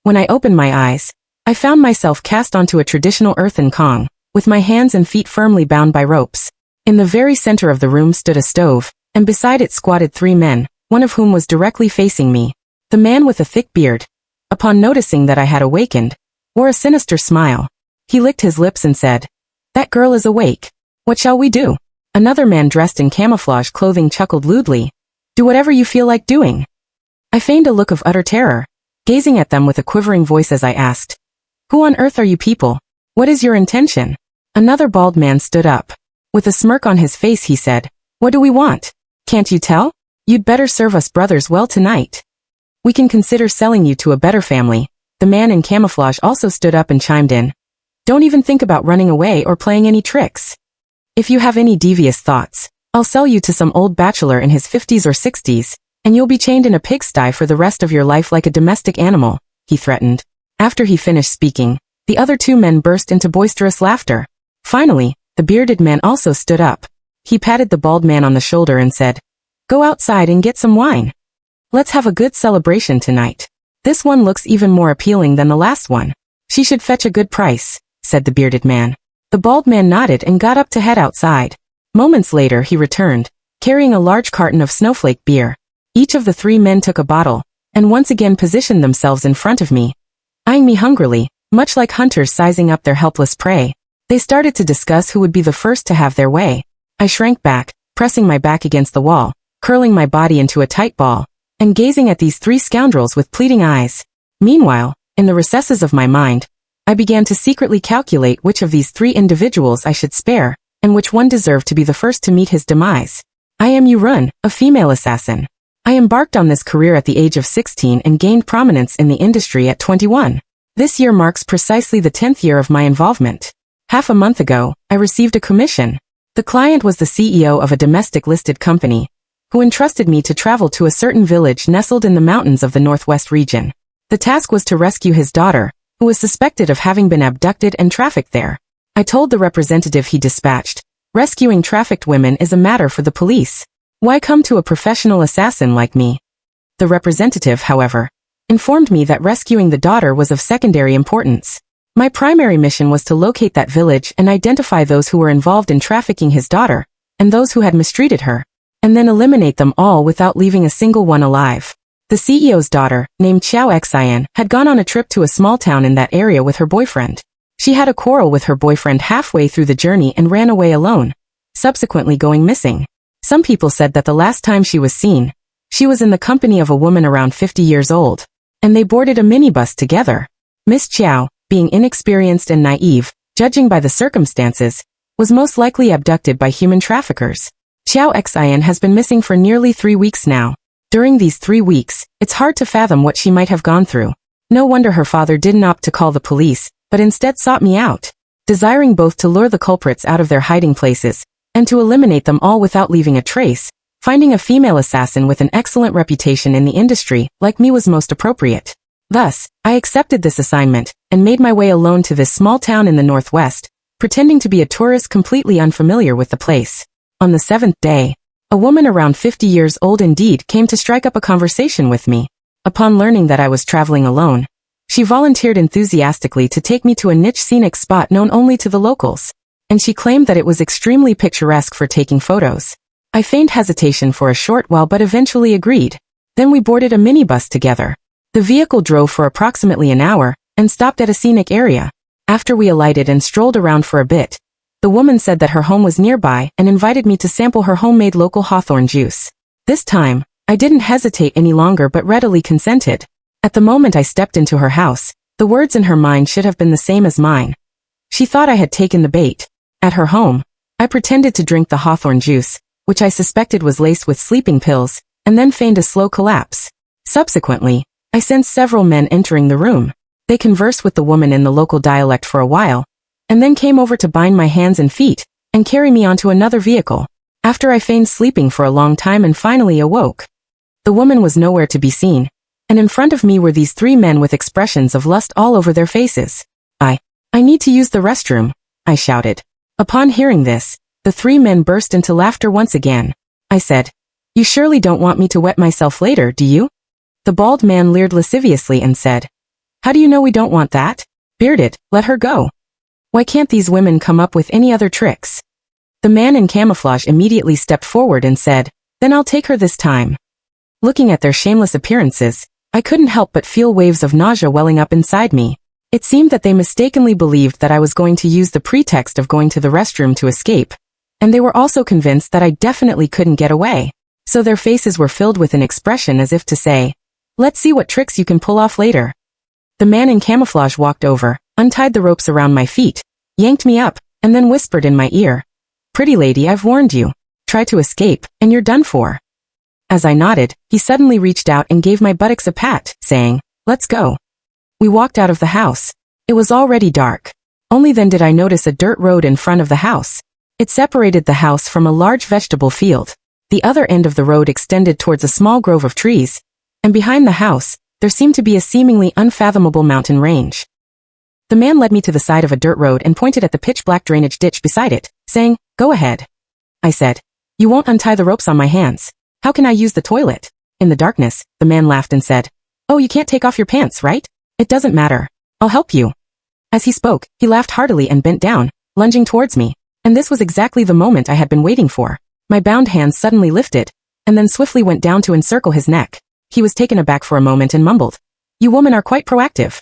When I opened my eyes, I found myself cast onto a traditional earthen Kong, with my hands and feet firmly bound by ropes. In the very center of the room stood a stove, and beside it squatted 3 men, one of whom was directly facing me. The man with a thick beard, upon noticing that I had awakened, wore a sinister smile. He licked his lips and said, "That girl is awake. What shall we do?" Another man dressed in camouflage clothing chuckled lewdly. "Do whatever you feel like doing." I feigned a look of utter terror, gazing at them with a quivering voice as I asked, "Who on earth are you people? What is your intention?" Another bald man stood up. With a smirk on his face he said, "What do we want? Can't you tell? You'd better serve us brothers well tonight. We can consider selling you to a better family." The man in camouflage also stood up and chimed in, "Don't even think about running away or playing any tricks. If you have any devious thoughts, I'll sell you to some old bachelor in his 50s or 60s, and you'll be chained in a pigsty for the rest of your life like a domestic animal," he threatened. After he finished speaking, the other 2 men burst into boisterous laughter. Finally, the bearded man also stood up. He patted the bald man on the shoulder and said, "Go outside and get some wine. Let's have a good celebration tonight. This one looks even more appealing than the last one. She should fetch a good price," said the bearded man. The bald man nodded and got up to head outside. Moments later he returned, carrying a large carton of snowflake beer. Each of the 3 men took a bottle, and once again positioned themselves in front of me, eyeing me hungrily, much like hunters sizing up their helpless prey. They started to discuss who would be the first to have their way. I shrank back, pressing my back against the wall, curling my body into a tight ball, and gazing at these 3 scoundrels with pleading eyes. Meanwhile, in the recesses of my mind, I began to secretly calculate which of these 3 individuals I should spare, and which one deserved to be the first to meet his demise. I am Yurun, a female assassin. I embarked on this career at the age of 16 and gained prominence in the industry at 21. This year marks precisely the 10th year of my involvement. Half a month ago, I received a commission. The client was the CEO of a domestic listed company, who entrusted me to travel to a certain village nestled in the mountains of the northwest region. The task was to rescue his daughter, who was suspected of having been abducted and trafficked there. I told the representative he dispatched, "Rescuing trafficked women is a matter for the police. Why come to a professional assassin like me?" The representative, however, informed me that rescuing the daughter was of secondary importance. My primary mission was to locate that village and identify those who were involved in trafficking his daughter, and those who had mistreated her, and then eliminate them all without leaving a single one alive. The CEO's daughter, named Xiao Xian, had gone on a trip to a small town in that area with her boyfriend. She had a quarrel with her boyfriend halfway through the journey and ran away alone, subsequently going missing. Some people said that the last time she was seen, she was in the company of a woman around 50 years old, and they boarded a minibus together. Miss Xiao, being inexperienced and naive, judging by the circumstances, was most likely abducted by human traffickers. Xiao Xian has been missing for nearly 3 weeks now. During these 3 weeks, it's hard to fathom what she might have gone through. No wonder her father didn't opt to call the police, but instead sought me out, desiring both to lure the culprits out of their hiding places, and to eliminate them all without leaving a trace. Finding a female assassin with an excellent reputation in the industry, like me, was most appropriate. Thus, I accepted this assignment, and made my way alone to this small town in the northwest, pretending to be a tourist completely unfamiliar with the place. On the 7th day, a woman around 50 years old indeed came to strike up a conversation with me. Upon learning that I was traveling alone, she volunteered enthusiastically to take me to a niche scenic spot known only to the locals, and she claimed that it was extremely picturesque for taking photos. I feigned hesitation for a short while but eventually agreed. Then we boarded a minibus together. The vehicle drove for approximately an hour, and stopped at a scenic area. After we alighted and strolled around for a bit, the woman said that her home was nearby and invited me to sample her homemade local hawthorn juice. This time, I didn't hesitate any longer but readily consented. At the moment I stepped into her house, the words in her mind should have been the same as mine. She thought I had taken the bait. At her home, I pretended to drink the hawthorn juice, which I suspected was laced with sleeping pills, and then feigned a slow collapse. Subsequently, I sensed several men entering the room. They conversed with the woman in the local dialect for a while, and then came over to bind my hands and feet, and carry me onto another vehicle. After I feigned sleeping for a long time and finally awoke, the woman was nowhere to be seen, and in front of me were these 3 men with expressions of lust all over their faces. I need to use the restroom," I shouted. Upon hearing this, the 3 men burst into laughter once again. I said, "You surely don't want me to wet myself later, do you?" The bald man leered lasciviously and said, How do you know we don't want that? Bearded, let her go. Why can't these women come up with any other tricks? The man in camouflage immediately stepped forward and said, then I'll take her this time. Looking at their shameless appearances, I couldn't help but feel waves of nausea welling up inside me. It seemed that they mistakenly believed that I was going to use the pretext of going to the restroom to escape, and they were also convinced that I definitely couldn't get away. So their faces were filled with an expression as if to say, let's see what tricks you can pull off later. The man in camouflage walked over, untied the ropes around my feet, yanked me up, and then whispered in my ear, pretty lady, I've warned you. Try to escape, and you're done for. As I nodded, he suddenly reached out and gave my buttocks a pat, saying, let's go. We walked out of the house. It was already dark. Only then did I notice a dirt road in front of the house. It separated the house from a large vegetable field. The other end of the road extended towards a small grove of trees, and behind the house, there seemed to be a seemingly unfathomable mountain range. The man led me to the side of a dirt road and pointed at the pitch-black drainage ditch beside it, saying, go ahead. I said, you won't untie the ropes on my hands. How can I use the toilet? In the darkness, the man laughed and said, oh, you can't take off your pants, right? It doesn't matter. I'll help you. As he spoke, he laughed heartily and bent down, lunging towards me, and this was exactly the moment I had been waiting for. My bound hands suddenly lifted, and then swiftly went down to encircle his neck. He was taken aback for a moment and mumbled, you women are quite proactive.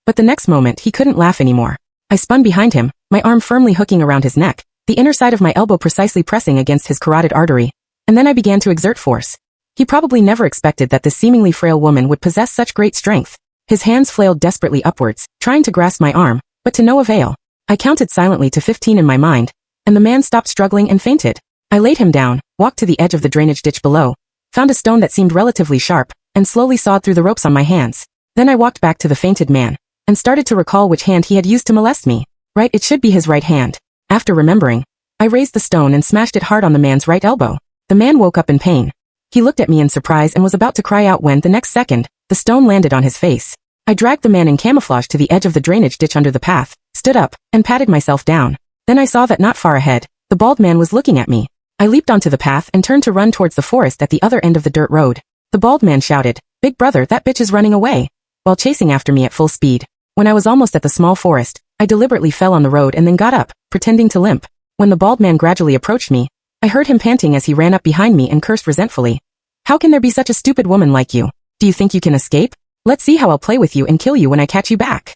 But the next moment he couldn't laugh anymore. I spun behind him, my arm firmly hooking around his neck, the inner side of my elbow precisely pressing against his carotid artery, and then I began to exert force. He probably never expected that this seemingly frail woman would possess such great strength. His hands flailed desperately upwards, trying to grasp my arm, but to no avail. I counted silently to 15 in my mind, and the man stopped struggling and fainted. I laid him down, walked to the edge of the drainage ditch below, found a stone that seemed relatively sharp, and slowly sawed through the ropes on my hands. Then I walked back to the fainted man, and started to recall which hand he had used to molest me. Right, it should be his right hand. After remembering, I raised the stone and smashed it hard on the man's right elbow. The man woke up in pain. He looked at me in surprise and was about to cry out when, the next second, the stone landed on his face. I dragged the man in camouflage to the edge of the drainage ditch under the path, stood up, and patted myself down. Then I saw that not far ahead, the bald man was looking at me. I leaped onto the path and turned to run towards the forest at the other end of the dirt road. The bald man shouted, big brother, that bitch is running away, while chasing after me at full speed. When I was almost at the small forest, I deliberately fell on the road and then got up, pretending to limp. When the bald man gradually approached me, I heard him panting as he ran up behind me and cursed resentfully. How can there be such a stupid woman like you? Do you think you can escape? Let's see how I'll play with you and kill you when I catch you back.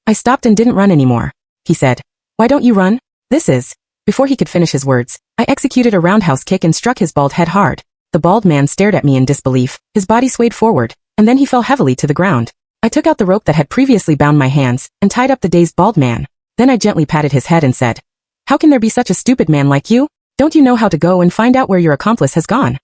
I stopped and didn't run anymore. He said, why don't you run? This is. Before he could finish his words, I executed a roundhouse kick and struck his bald head hard. The bald man stared at me in disbelief, his body swayed forward, and then he fell heavily to the ground. I took out the rope that had previously bound my hands, and tied up the dazed bald man. Then I gently patted his head and said, how can there be such a stupid man like you? Don't you know how to go and find out where your accomplice has gone?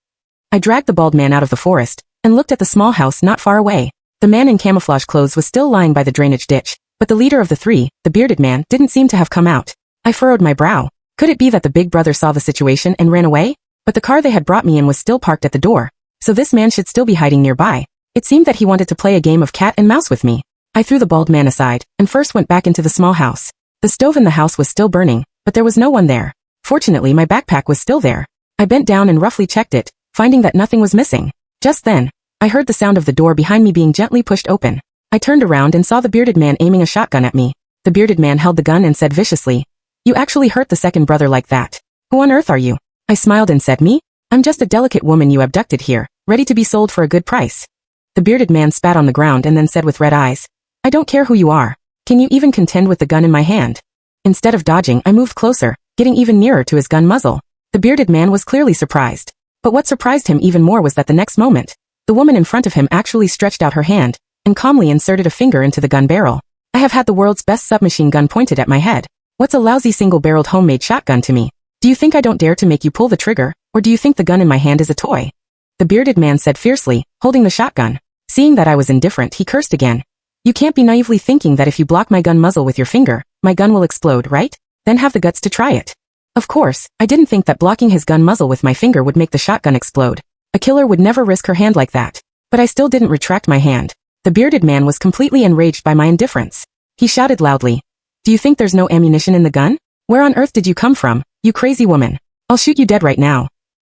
I dragged the bald man out of the forest, and looked at the small house not far away. The man in camouflage clothes was still lying by the drainage ditch, but the leader of the three, the bearded man, didn't seem to have come out. I furrowed my brow. Could it be that the big brother saw the situation and ran away? But the car they had brought me in was still parked at the door, so this man should still be hiding nearby. It seemed that he wanted to play a game of cat and mouse with me. I threw the bald man aside, and first went back into the small house. The stove in the house was still burning, but there was no one there. Fortunately, my backpack was still there. I bent down and roughly checked it, finding that nothing was missing. Just then, I heard the sound of the door behind me being gently pushed open. I turned around and saw the bearded man aiming a shotgun at me. The bearded man held the gun and said viciously, you actually hurt the second brother like that. Who on earth are you? I smiled and said, me? I'm just a delicate woman you abducted here, ready to be sold for a good price. The bearded man spat on the ground and then said with red eyes, I don't care who you are. Can you even contend with the gun in my hand? Instead of dodging, I moved closer, getting even nearer to his gun muzzle. The bearded man was clearly surprised. But what surprised him even more was that the next moment, the woman in front of him actually stretched out her hand, and calmly inserted a finger into the gun barrel. I have had the world's best submachine gun pointed at my head. What's a lousy single-barreled homemade shotgun to me? Do you think I don't dare to make you pull the trigger, or do you think the gun in my hand is a toy? The bearded man said fiercely, holding the shotgun. Seeing that I was indifferent, he cursed again. You can't be naively thinking that if you block my gun muzzle with your finger, my gun will explode, right? Then have the guts to try it. Of course, I didn't think that blocking his gun muzzle with my finger would make the shotgun explode. A killer would never risk her hand like that. But I still didn't retract my hand. The bearded man was completely enraged by my indifference. He shouted loudly, do you think there's no ammunition in the gun? Where on earth did you come from, you crazy woman? I'll shoot you dead right now.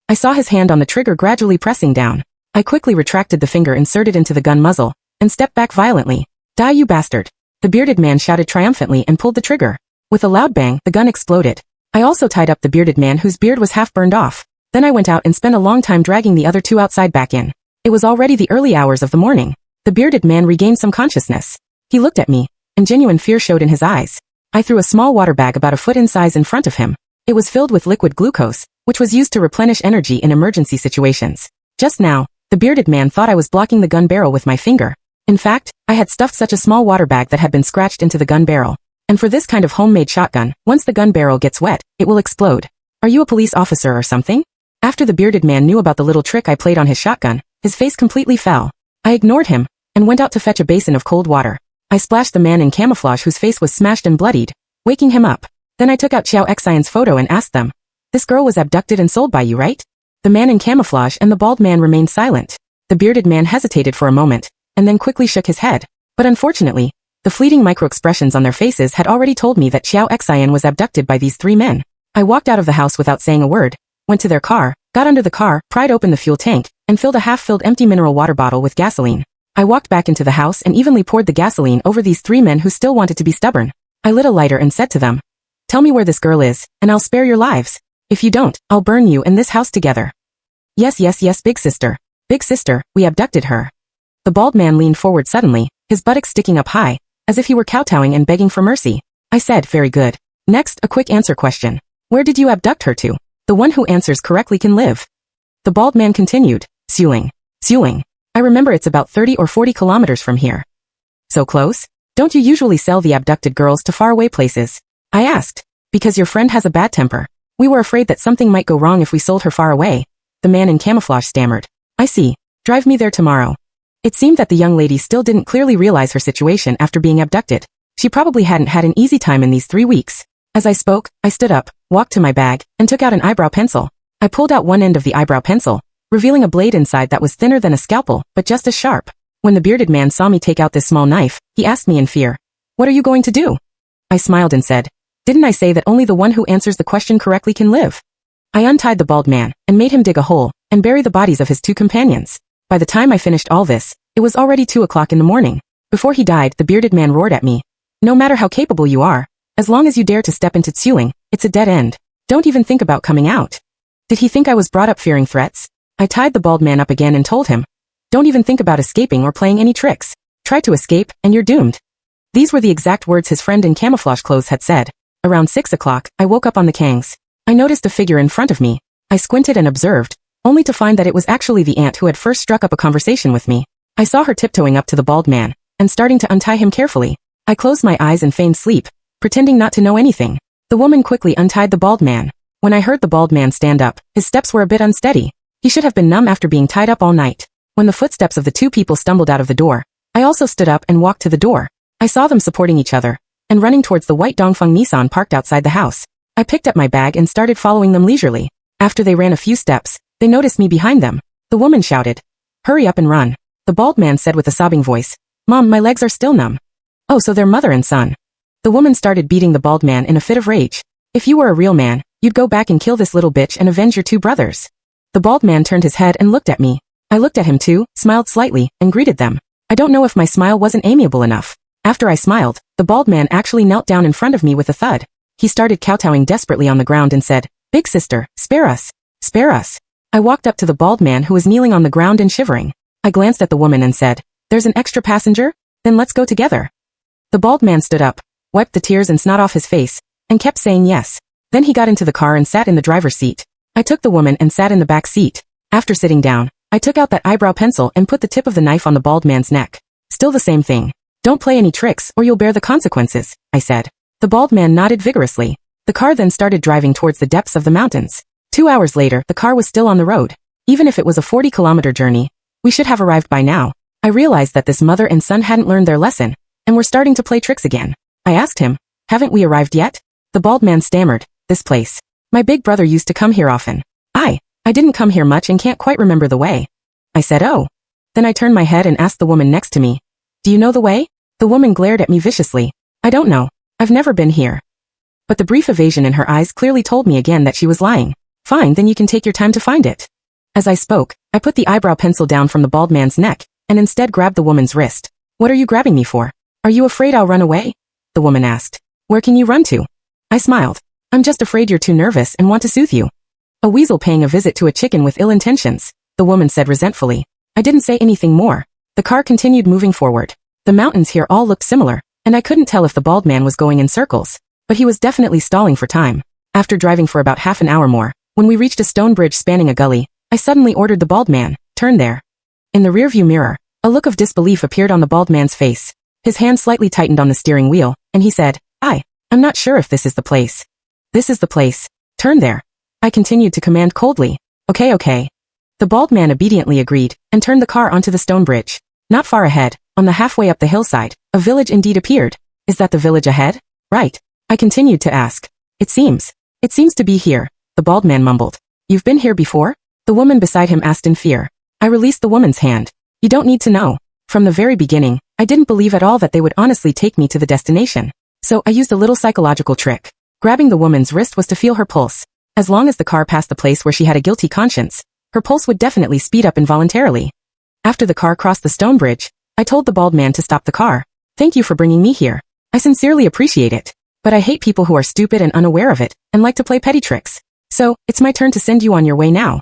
I saw his hand on the trigger gradually pressing down. I quickly retracted the finger inserted into the gun muzzle, and stepped back violently, Die, you bastard. The bearded man shouted triumphantly and pulled the trigger. With a loud bang, the gun exploded. I also tied up the bearded man whose beard was half burned off. Then I went out and spent a long time dragging the other two outside back in. It was already the early hours of the morning. The bearded man regained some consciousness. He looked at me, and genuine fear showed in his eyes. I threw a small water bag about a foot in size in front of him. It was filled with liquid glucose, which was used to replenish energy in emergency situations. Just now, the bearded man thought I was blocking the gun barrel with my finger. In fact, I had stuffed such a small water bag that had been scratched into the gun barrel. And for this kind of homemade shotgun, once the gun barrel gets wet, it will explode. Are you a police officer or something? After the bearded man knew about the little trick I played on his shotgun, his face completely fell. I ignored him, and went out to fetch a basin of cold water. I splashed the man in camouflage whose face was smashed and bloodied, waking him up. Then I took out Xiao Xian's photo and asked them, "This girl was abducted and sold by you, right?" The man in camouflage and the bald man remained silent. The bearded man hesitated for a moment, and then quickly shook his head. But unfortunately, the fleeting micro-expressions on their faces had already told me that Xiao Xian was abducted by these three men. I walked out of the house without saying a word, went to their car, got under the car, pried open the fuel tank, and filled a half-filled empty mineral water bottle with gasoline. I walked back into the house and evenly poured the gasoline over these three men who still wanted to be stubborn. I lit a lighter and said to them, "Tell me where this girl is, and I'll spare your lives. If you don't, I'll burn you and this house together." Yes, yes, yes, big sister. Big sister, we abducted her. The bald man leaned forward suddenly, his buttocks sticking up high, as if he were kowtowing and begging for mercy. I said, "Very good. Next, a quick answer question. Where did you abduct her to? The one who answers correctly can live." The bald man continued, "Suing. Suing. I remember it's about 30 or 40 kilometers from here." "So close? Don't you usually sell the abducted girls to faraway places?" I asked. "Because your friend has a bad temper. We were afraid that something might go wrong if we sold her far away." The man in camouflage stammered. "I see. Drive me there tomorrow." It seemed that the young lady still didn't clearly realize her situation after being abducted. She probably hadn't had an easy time in these 3 weeks. As I spoke, I stood up, walked to my bag, and took out an eyebrow pencil. I pulled out one end of the eyebrow pencil, revealing a blade inside that was thinner than a scalpel, but just as sharp. When the bearded man saw me take out this small knife, he asked me in fear, "What are you going to do?" I smiled and said, "Didn't I say that only the one who answers the question correctly can live?" I untied the bald man, and made him dig a hole, and bury the bodies of his two companions. By the time I finished all this, it was already 2 o'clock in the morning. Before he died, the bearded man roared at me, "No matter how capable you are, as long as you dare to step into Tsuling, it's a dead end. Don't even think about coming out." Did he think I was brought up fearing threats? I tied the bald man up again and told him, "Don't even think about escaping or playing any tricks. Try to escape, and you're doomed." These were the exact words his friend in camouflage clothes had said. Around 6 o'clock, I woke up on the Kangs. I noticed a figure in front of me. I squinted and observed, only to find that it was actually the aunt who had first struck up a conversation with me. I saw her tiptoeing up to the bald man, and starting to untie him carefully. I closed my eyes and feigned sleep, pretending not to know anything. The woman quickly untied the bald man. When I heard the bald man stand up, his steps were a bit unsteady. He should have been numb after being tied up all night. When the footsteps of the two people stumbled out of the door, I also stood up and walked to the door. I saw them supporting each other, and running towards the white Dongfeng Nissan parked outside the house. I picked up my bag and started following them leisurely. After they ran a few steps, they noticed me behind them. The woman shouted, "Hurry up and run." The bald man said with a sobbing voice, "Mom, my legs are still numb." "Oh, so they're mother and son." The woman started beating the bald man in a fit of rage. "If you were a real man, you'd go back and kill this little bitch and avenge your two brothers." The bald man turned his head and looked at me. I looked at him too, smiled slightly, and greeted them. I don't know if my smile wasn't amiable enough. After I smiled, the bald man actually knelt down in front of me with a thud. He started kowtowing desperately on the ground and said, "Big sister, spare us. Spare us." I walked up to the bald man who was kneeling on the ground and shivering. I glanced at the woman and said, "There's an extra passenger? Then let's go together." The bald man stood up, wiped the tears and snot off his face, and kept saying yes. Then he got into the car and sat in the driver's seat. I took the woman and sat in the back seat. After sitting down, I took out that eyebrow pencil and put the tip of the knife on the bald man's neck. Still the same thing. "Don't play any tricks or you'll bear the consequences," I said. The bald man nodded vigorously. The car then started driving towards the depths of the mountains. 2 hours later, the car was still on the road. Even if it was a 40-kilometer journey, we should have arrived by now. I realized that this mother and son hadn't learned their lesson, and were starting to play tricks again. I asked him, "Haven't we arrived yet?" The bald man stammered, "This place. My big brother used to come here often." I didn't come here much and can't quite remember the way." I said, "Oh." Then I turned my head and asked the woman next to me, "Do you know the way?" The woman glared at me viciously. "I don't know. I've never been here." But the brief evasion in her eyes clearly told me again that she was lying. "Fine, then you can take your time to find it." As I spoke, I put the eyebrow pencil down from the bald man's neck, and instead grabbed the woman's wrist. "What are you grabbing me for?" Are you afraid I'll run away? The woman asked. Where can you run to? I smiled. I'm just afraid you're too nervous and want to soothe you. A weasel paying a visit to a chicken with ill intentions, the woman said resentfully. I didn't say anything more. The car continued moving forward. The mountains here all looked similar, and I couldn't tell if the bald man was going in circles, but he was definitely stalling for time. After driving for about half an hour more, when we reached a stone bridge spanning a gully, I suddenly ordered the bald man, turn there. In the rearview mirror, a look of disbelief appeared on the bald man's face. His hand slightly tightened on the steering wheel, and he said, I'm not sure if this is the place. This is the place. Turn there. I continued to command coldly. Okay. The bald man obediently agreed, and turned the car onto the stone bridge. Not far ahead, on the halfway up the hillside, a village indeed appeared. Is that the village ahead? Right. I continued to ask. It seems to be here, the bald man mumbled. You've been here before? The woman beside him asked in fear. I released the woman's hand. You don't need to know. From the very beginning, I didn't believe at all that they would honestly take me to the destination. So I used a little psychological trick. Grabbing the woman's wrist was to feel her pulse. As long as the car passed the place where she had a guilty conscience, her pulse would definitely speed up involuntarily. After the car crossed the stone bridge, I told the bald man to stop the car. Thank you for bringing me here. I sincerely appreciate it. But I hate people who are stupid and unaware of it, and like to play petty tricks. So, it's my turn to send you on your way now.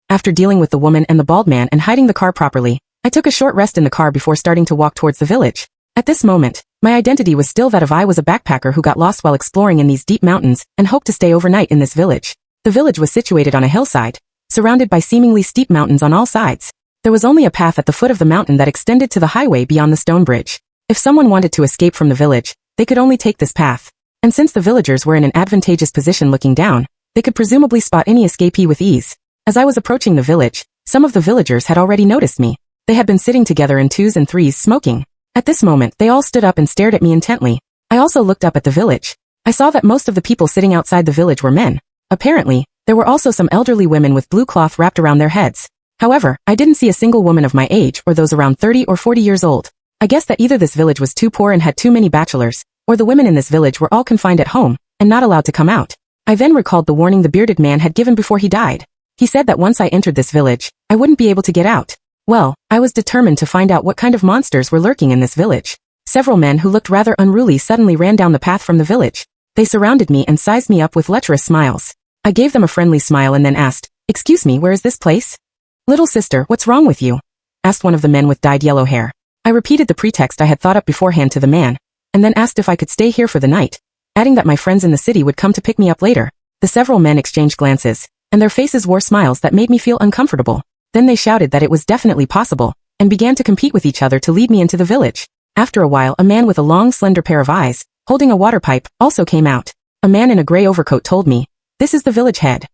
After dealing with the woman and the bald man and hiding the car properly, I took a short rest in the car before starting to walk towards the village. At this moment, my identity was still that of I was a backpacker who got lost while exploring in these deep mountains and hoped to stay overnight in this village. The village was situated on a hillside, surrounded by seemingly steep mountains on all sides. There was only a path at the foot of the mountain that extended to the highway beyond the stone bridge. If someone wanted to escape from the village, they could only take this path. And since the villagers were in an advantageous position looking down, they could presumably spot any escapee with ease. As I was approaching the village, some of the villagers had already noticed me. They had been sitting together in twos and threes smoking. At this moment, they all stood up and stared at me intently. I also looked up at the village. I saw that most of the people sitting outside the village were men. Apparently, there were also some elderly women with blue cloth wrapped around their heads. However, I didn't see a single woman of my age or those around 30 or 40 years old. I guess that either this village was too poor and had too many bachelors, or the women in this village were all confined at home, and not allowed to come out. I then recalled the warning the bearded man had given before he died. He said that once I entered this village, I wouldn't be able to get out. Well, I was determined to find out what kind of monsters were lurking in this village. Several men who looked rather unruly suddenly ran down the path from the village. They surrounded me and sized me up with lecherous smiles. I gave them a friendly smile and then asked, "Excuse me, where is this place?" "Little sister, what's wrong with you?" asked one of the men with dyed yellow hair. I repeated the pretext I had thought up beforehand to the man, and then asked if I could stay here for the night, adding that my friends in the city would come to pick me up later. The several men exchanged glances, and their faces wore smiles that made me feel uncomfortable. Then they shouted that it was definitely possible, and began to compete with each other to lead me into the village. After a while, a man with a long, slender pair of eyes, holding a water pipe, also came out. A man in a gray overcoat told me, "This is the village head."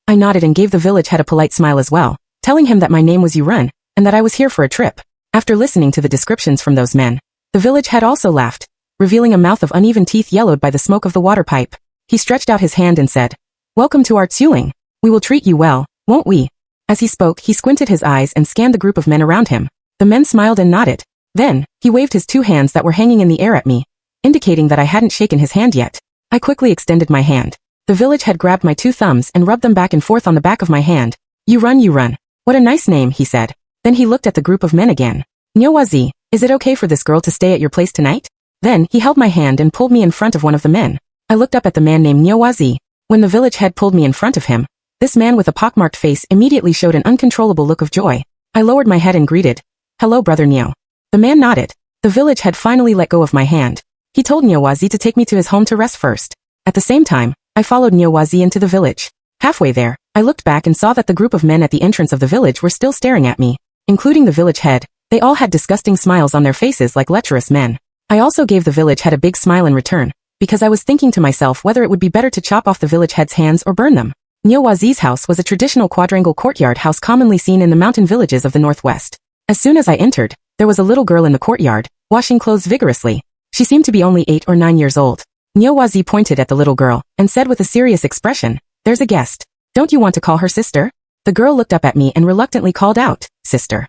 I nodded and gave the village head a polite smile as well, telling him that my name was Yurun, and that I was here for a trip. After listening to the descriptions from those men, the village head also laughed, revealing a mouth of uneven teeth yellowed by the smoke of the water pipe. He stretched out his hand and said, "Welcome to our Tsuling. We will treat you well, won't we?" As he spoke, he squinted his eyes and scanned the group of men around him. The men smiled and nodded. Then, he waved his two hands that were hanging in the air at me, indicating that I hadn't shaken his hand yet. I quickly extended my hand. The village head grabbed my two thumbs and rubbed them back and forth on the back of my hand. You run. What a nice name," he said. Then he looked at the group of men again. "Nyowazi, is it okay for this girl to stay at your place tonight?" Then, he held my hand and pulled me in front of one of the men. I looked up at the man named Nyowazi. When the village head pulled me in front of him, this man with a pockmarked face immediately showed an uncontrollable look of joy. I lowered my head and greeted, "Hello, brother Nyo." The man nodded. The village head finally let go of my hand. He told Nyowazi to take me to his home to rest first. At the same time, I followed Nyowazi into the village. Halfway there, I looked back and saw that the group of men at the entrance of the village were still staring at me, including the village head. They all had disgusting smiles on their faces like lecherous men. I also gave the village head a big smile in return, because I was thinking to myself whether it would be better to chop off the village head's hands or burn them. Nyowazi's house was a traditional quadrangle courtyard house commonly seen in the mountain villages of the northwest. As soon as I entered, there was a little girl in the courtyard, washing clothes vigorously. She seemed to be only 8 or 9 years old. Nyowazi pointed at the little girl, and said with a serious expression, "There's a guest. Don't you want to call her sister?" The girl looked up at me and reluctantly called out, "Sister."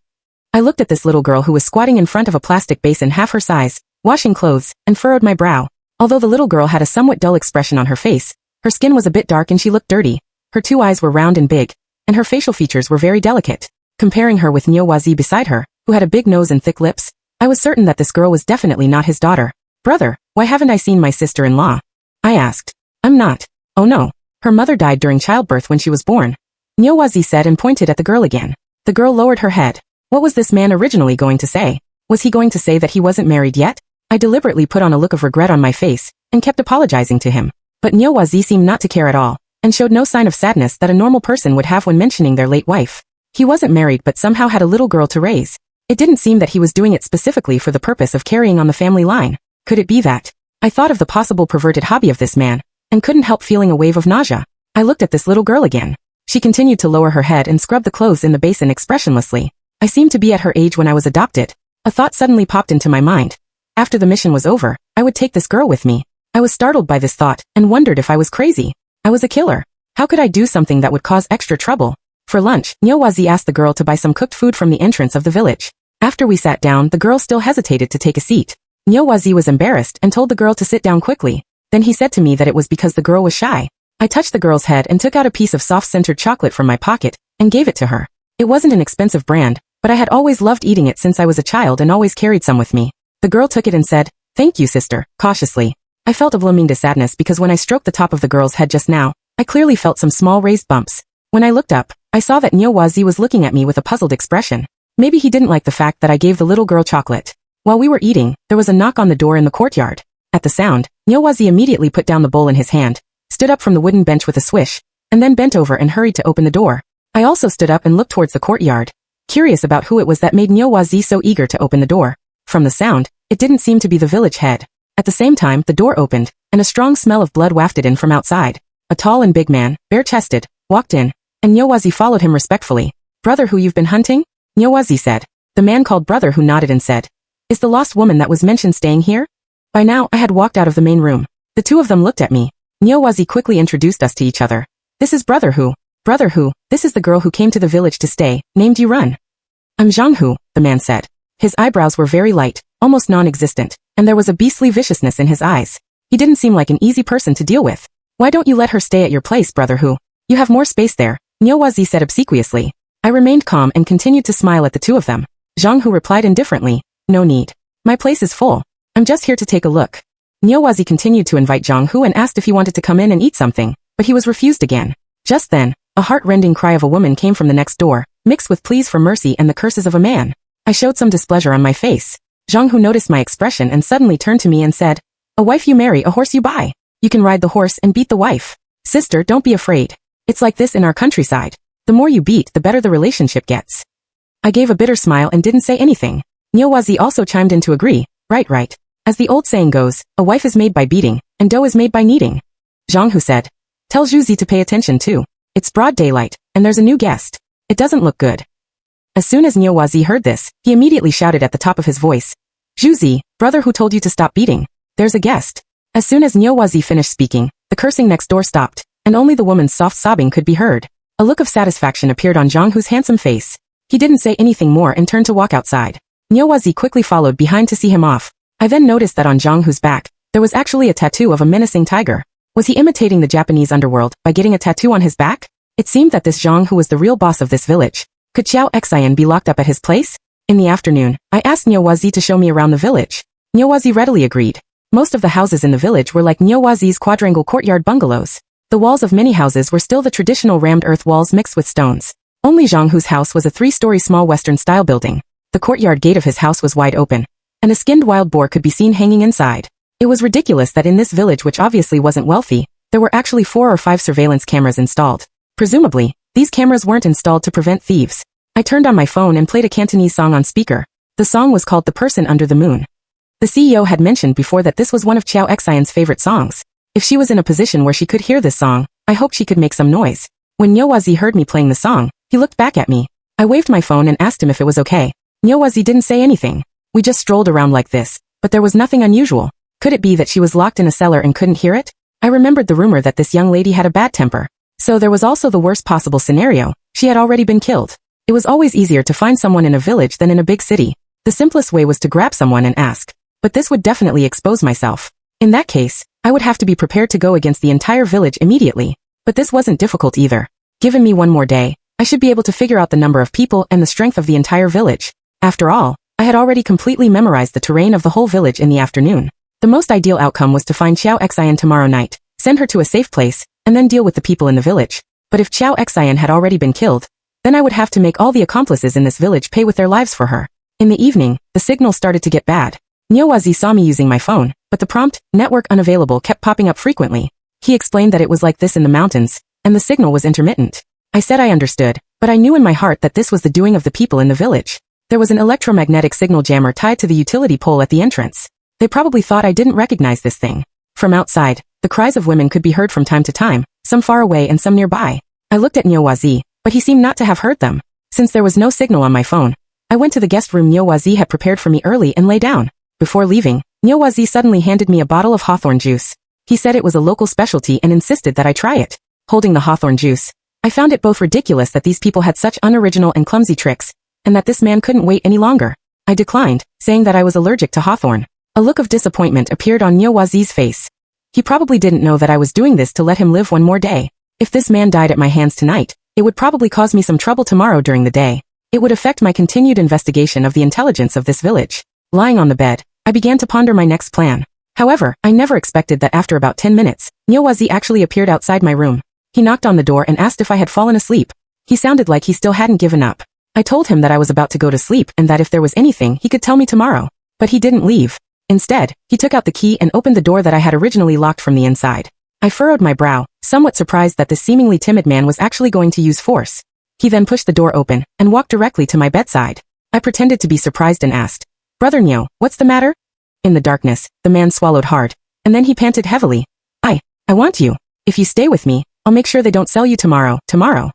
I looked at this little girl who was squatting in front of a plastic basin half her size, washing clothes, and furrowed my brow. Although the little girl had a somewhat dull expression on her face, her skin was a bit dark and she looked dirty. Her two eyes were round and big, and her facial features were very delicate. Comparing her with Nyowazi beside her, who had a big nose and thick lips, I was certain that this girl was definitely not his daughter. Brother, why haven't I seen my sister-in-law? I asked. I'm not. Oh no. Her mother died during childbirth when she was born. Nyowazi said and pointed at the girl again. The girl lowered her head. What was this man originally going to say? Was he going to say that he wasn't married yet? I deliberately put on a look of regret on my face, and kept apologizing to him. But Nyowazi seemed not to care at all, and showed no sign of sadness that a normal person would have when mentioning their late wife. He wasn't married but somehow had a little girl to raise. It didn't seem that he was doing it specifically for the purpose of carrying on the family line. Could it be that? I thought of the possible perverted hobby of this man, and couldn't help feeling a wave of nausea. I looked at this little girl again. She continued to lower her head and scrub the clothes in the basin expressionlessly. I seemed to be at her age when I was adopted. A thought suddenly popped into my mind. After the mission was over, I would take this girl with me. I was startled by this thought, and wondered if I was crazy. I was a killer. How could I do something that would cause extra trouble? For lunch, Nyowazi asked the girl to buy some cooked food from the entrance of the village. After we sat down, the girl still hesitated to take a seat. Nyowazi was embarrassed and told the girl to sit down quickly. Then he said to me that it was because the girl was shy. I touched the girl's head and took out a piece of soft-centered chocolate from my pocket, and gave it to her. It wasn't an expensive brand, but I had always loved eating it since I was a child and always carried some with me. The girl took it and said, "Thank you, sister," cautiously. I felt a blooming sadness because when I stroked the top of the girl's head just now, I clearly felt some small raised bumps. When I looked up, I saw that Nyowazi was looking at me with a puzzled expression. Maybe he didn't like the fact that I gave the little girl chocolate. While we were eating, there was a knock on the door in the courtyard. At the sound, Nyowazi immediately put down the bowl in his hand, stood up from the wooden bench with a swish, and then bent over and hurried to open the door. I also stood up and looked towards the courtyard, curious about who it was that made Nyowazi so eager to open the door. From the sound, it didn't seem to be the village head. At the same time, the door opened, and a strong smell of blood wafted in from outside. A tall and big man, bare-chested, walked in, and Nyowazi followed him respectfully. "Brother who you've been hunting?" Nyowazi said. The man called brother who nodded and said, "Is the lost woman that was mentioned staying here?" By now, I had walked out of the main room. The two of them looked at me. Nyowazi quickly introduced us to each other. "This is brother who. Brother who, this is the girl who came to the village to stay, named Yurun." "I'm Zhang Hu," the man said. His eyebrows were very light, almost non-existent, and there was a beastly viciousness in his eyes. He didn't seem like an easy person to deal with. "Why don't you let her stay at your place, brother who? You have more space there," Nyowazi said obsequiously. I remained calm and continued to smile at the two of them. Zhang Hu replied indifferently, "No need. My place is full. I'm just here to take a look." Nyowazi continued to invite Zhang Hu and asked if he wanted to come in and eat something, but he was refused again. Just then, a heart-rending cry of a woman came from the next door, mixed with pleas for mercy and the curses of a man. I showed some displeasure on my face. Zhang Hu noticed my expression and suddenly turned to me and said, "A wife you marry, a horse you buy. You can ride the horse and beat the wife. Sister, don't be afraid. It's like this in our countryside. The more you beat, the better the relationship gets." I gave a bitter smile and didn't say anything. Nyowazi also chimed in to agree. Right. As the old saying goes, a wife is made by beating, and dough is made by kneading. Zhang Hu said, "Tell Zhuzi to pay attention too. It's broad daylight, and there's a new guest. It doesn't look good." As soon as Nyowazi heard this, he immediately shouted at the top of his voice, "Zhuzi, brother who told you to stop beating. There's a guest." As soon as Nyowazi finished speaking, the cursing next door stopped, and only the woman's soft sobbing could be heard. A look of satisfaction appeared on Zhang Hu's handsome face. He didn't say anything more and turned to walk outside. Nyowazi quickly followed behind to see him off. I then noticed that on Zhang Hu's back, there was actually a tattoo of a menacing tiger. Was he imitating the Japanese underworld by getting a tattoo on his back? It seemed that this Zhang Hu was the real boss of this village. Could Xiao Xian be locked up at his place? In the afternoon, I asked Nyowazi to show me around the village. Nyowazi readily agreed. Most of the houses in the village were like Nyowazi's quadrangle courtyard bungalows. The walls of many houses were still the traditional rammed earth walls mixed with stones. Only Zhang Hu's house was a 3-story small Western-style building. The courtyard gate of his house was wide open, and a skinned wild boar could be seen hanging inside. It was ridiculous that in this village, which obviously wasn't wealthy, there were actually 4 or 5 surveillance cameras installed. Presumably, these cameras weren't installed to prevent thieves. I turned on my phone and played a Cantonese song on speaker. The song was called "The Person Under the Moon." The CEO had mentioned before that this was one of Xiao Xian's favorite songs. If she was in a position where she could hear this song, I hoped she could make some noise. When Nyowazi heard me playing the song, he looked back at me. I waved my phone and asked him if it was okay. Nyowazi didn't say anything. We just strolled around like this, but there was nothing unusual. Could it be that she was locked in a cellar and couldn't hear it? I remembered the rumor that this young lady had a bad temper. So there was also the worst possible scenario. She had already been killed. It was always easier to find someone in a village than in a big city. The simplest way was to grab someone and ask. But this would definitely expose myself. In that case, I would have to be prepared to go against the entire village immediately. But this wasn't difficult either. Given me one more day, I should be able to figure out the number of people and the strength of the entire village. After all, I had already completely memorized the terrain of the whole village in the afternoon. The most ideal outcome was to find Xiao Xian tomorrow night, send her to a safe place, and then deal with the people in the village. But if Xiao Xian had already been killed, then I would have to make all the accomplices in this village pay with their lives for her. In the evening, the signal started to get bad. Nyowazi saw me using my phone, but the prompt, network unavailable, kept popping up frequently. He explained that it was like this in the mountains, and the signal was intermittent. I said I understood, but I knew in my heart that this was the doing of the people in the village. There was an electromagnetic signal jammer tied to the utility pole at the entrance. They probably thought I didn't recognize this thing. From outside, the cries of women could be heard from time to time, some far away and some nearby. I looked at Nyowazi, but he seemed not to have heard them. Since there was no signal on my phone, I went to the guest room Nyowazi had prepared for me early and lay down. Before leaving, Nyowazi suddenly handed me a bottle of hawthorn juice. He said it was a local specialty and insisted that I try it. Holding the hawthorn juice, I found it both ridiculous that these people had such unoriginal and clumsy tricks, and that this man couldn't wait any longer. I declined, saying that I was allergic to hawthorn. A look of disappointment appeared on Nyowazi's face. He probably didn't know that I was doing this to let him live one more day. If this man died at my hands tonight, it would probably cause me some trouble tomorrow during the day. It would affect my continued investigation of the intelligence of this village. Lying on the bed, I began to ponder my next plan. However, I never expected that after about 10 minutes, Nyowazi actually appeared outside my room. He knocked on the door and asked if I had fallen asleep. He sounded like he still hadn't given up. I told him that I was about to go to sleep and that if there was anything he could tell me tomorrow. But he didn't leave. Instead, he took out the key and opened the door that I had originally locked from the inside. I furrowed my brow, somewhat surprised that this seemingly timid man was actually going to use force. He then pushed the door open and walked directly to my bedside. I pretended to be surprised and asked, "Brother Nyo, what's the matter?" In the darkness, the man swallowed hard, and then he panted heavily. I want you. If you stay with me, I'll make sure they don't sell you tomorrow.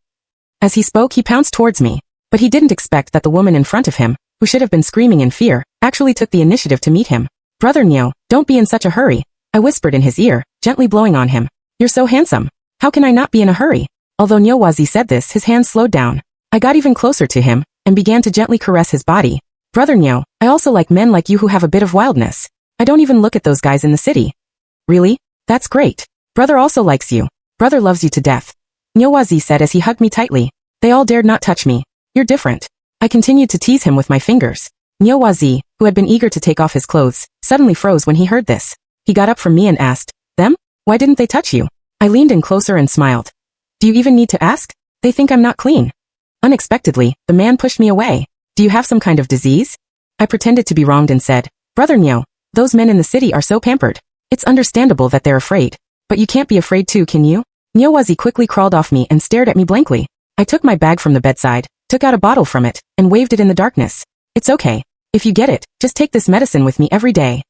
As he spoke, he pounced towards me, but he didn't expect that the woman in front of him, who should have been screaming in fear, actually took the initiative to meet him. "Brother Nyo, don't be in such a hurry," I whispered in his ear, gently blowing on him. "You're so handsome. How can I not be in a hurry?" Although Nyowazi said this, his hands slowed down. I got even closer to him, and began to gently caress his body. "Brother Nyo, I also like men like you who have a bit of wildness. I don't even look at those guys in the city." "Really? That's great. Brother also likes you. Brother loves you to death," Nyowazi said as he hugged me tightly. They all dared not touch me. "You're different." I continued to tease him with my fingers. Nyowazi, who had been eager to take off his clothes, suddenly froze when he heard this. He got up from me and asked, "Them? Why didn't they touch you?" I leaned in closer and smiled. "Do you even need to ask? They think I'm not clean." Unexpectedly, the man pushed me away. "Do you have some kind of disease?" I pretended to be wronged and said, "Brother Nyo, those men in the city are so pampered. It's understandable that they're afraid. But you can't be afraid too, can you?" Nyowazi quickly crawled off me and stared at me blankly. I took my bag from the bedside, took out a bottle from it, and waved it in the darkness. "It's okay. If you get it, just take this medicine with me every day."